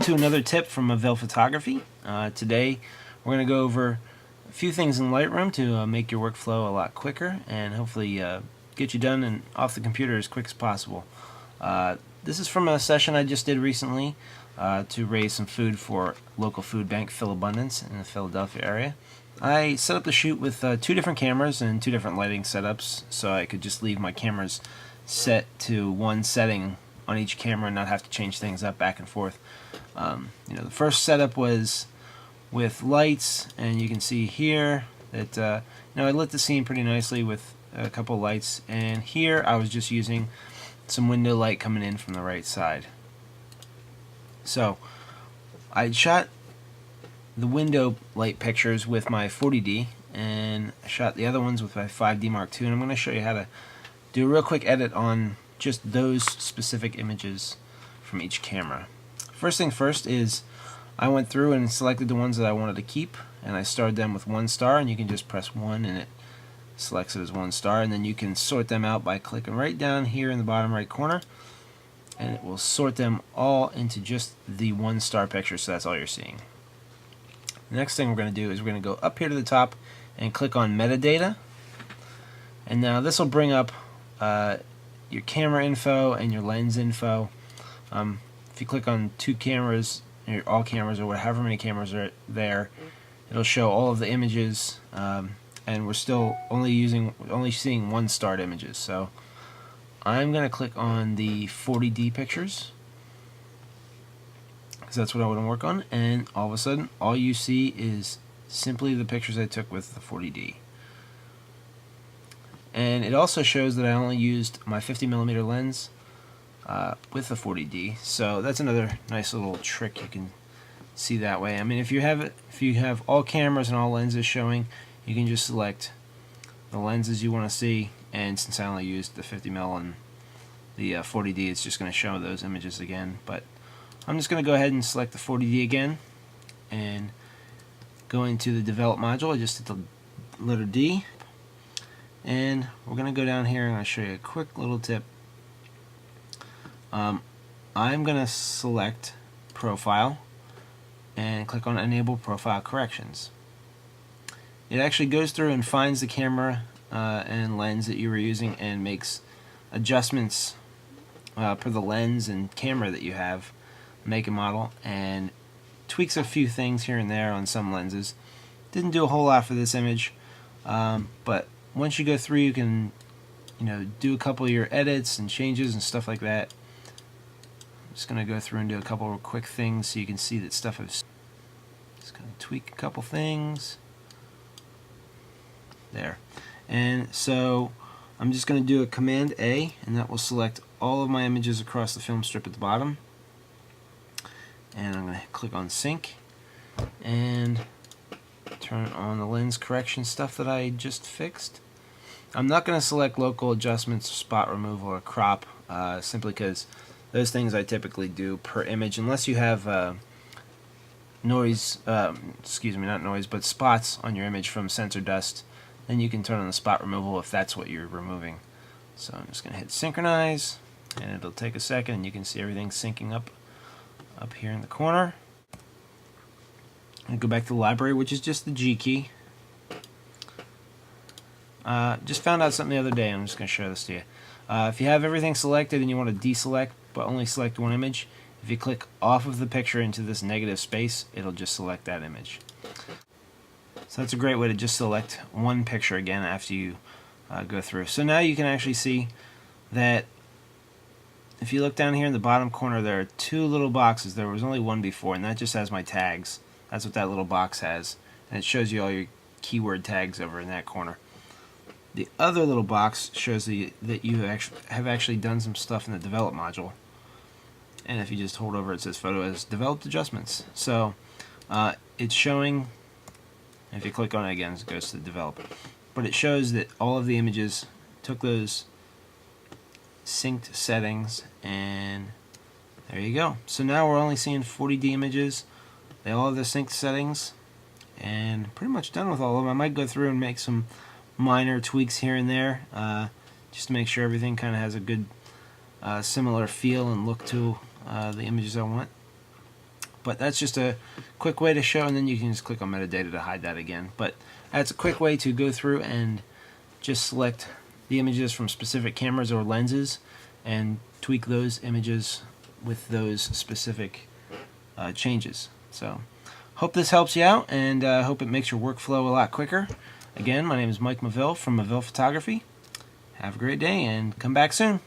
to another tip from Avail Photography. Today we're going to go over a few things in Lightroom to make your workflow a lot quicker and hopefully get you done and off the computer as quick as possible. This is from a session I just did recently to raise some food for local food bank Phil Abundance in the Philadelphia area. I set up the shoot with two different cameras and two different lighting setups, so I could just leave my cameras set to one setting on each camera and not have to change things up back and forth. The first setup was with lights, and you can see here that I lit the scene pretty nicely with a couple lights, and here I was just using some window light coming in from the right side. So I shot the window light pictures with my 40D, and I shot the other ones with my 5D Mark II, and I'm going to show you how to do a real quick edit on just those specific images from each camera. First thing first is I went through and selected the ones that I wanted to keep, and I started them with 1 star, and you can just press 1 and it selects it as 1 star, and then you can sort them out by clicking right down here in the bottom right corner, and it will sort them all into just the 1 star picture, so that's all you're seeing. The next thing we're going to do is we're going to go up here to the top and click on Metadata, and now this will bring up your camera info and your lens info. If you click on 2 cameras, or all cameras, or however many cameras are there, it'll show all of the images, and we're still only seeing 1 starred images. So I'm going to click on the 40D pictures, because that's what I want to work on, and all of a sudden all you see is simply the pictures I took with the 40D. And it also shows that I only used my 50mm lens with the 40D, so that's another nice little trick you can see that way. I mean, if you have all cameras and all lenses showing, you can just select the lenses you want to see, and since I only used the 50mm and the 40D, it's just going to show those images again. But I'm just going to go ahead and select the 40D again and go into the Develop module. I just hit the letter D. And we're going to go down here and I'll show you a quick little tip. I'm going to select Profile and click on Enable Profile Corrections. It actually goes through and finds the camera and lens that you were using and makes adjustments per the lens and camera that you have, make and model, and tweaks a few things here and there on some lenses. Didn't do a whole lot for this image, but once you go through, you can do a couple of your edits and changes and stuff like that. I'm just going to go through and do a couple of quick things so you can see that stuff is just going to tweak a couple things there. And so I'm just going to do a Command A, and that will select all of my images across the film strip at the bottom. And I'm going to click on Sync and turn on the lens correction stuff that I just fixed. I'm not going to select local adjustments, spot removal, or crop, simply because those things I typically do per image, unless you have noise, not noise, but spots on your image from sensor dust. Then you can turn on the spot removal if that's what you're removing. So I'm just going to hit Synchronize, and it'll take a second, and you can see everything syncing up here in the corner. And go back to the library, which is just the G key. Just found out something the other day. I'm just going to show this to you. If you have everything selected and you want to deselect but only select one image, if you click off of the picture into this negative space, it'll just select that image. So that's a great way to just select one picture again after you go through. So now you can actually see that if you look down here in the bottom corner, there are 2 little boxes. There was only 1 before, and that just has my tags. That's what that little box has, and it shows you all your keyword tags over in that corner. The other little box shows that you have actually done some stuff in the Develop module, and if you just hold over, it says Photo as Developed Adjustments. So it's showing, if you click on it again, it goes to Develop, but it shows that all of the images took those synced settings, and there you go. So now we're only seeing 40D images. They all have the synced settings, and pretty much done with all of them. I might go through and make some minor tweaks here and there, just to make sure everything kind of has a good similar feel and look to the images I want. But that's just a quick way to show, and then you can just click on metadata to hide that again. But that's a quick way to go through and just select the images from specific cameras or lenses and tweak those images with those specific changes. So hope this helps you out, and hope it makes your workflow a lot quicker. Again, my name is Mike Maville from Maville Photography. Have a great day and come back soon.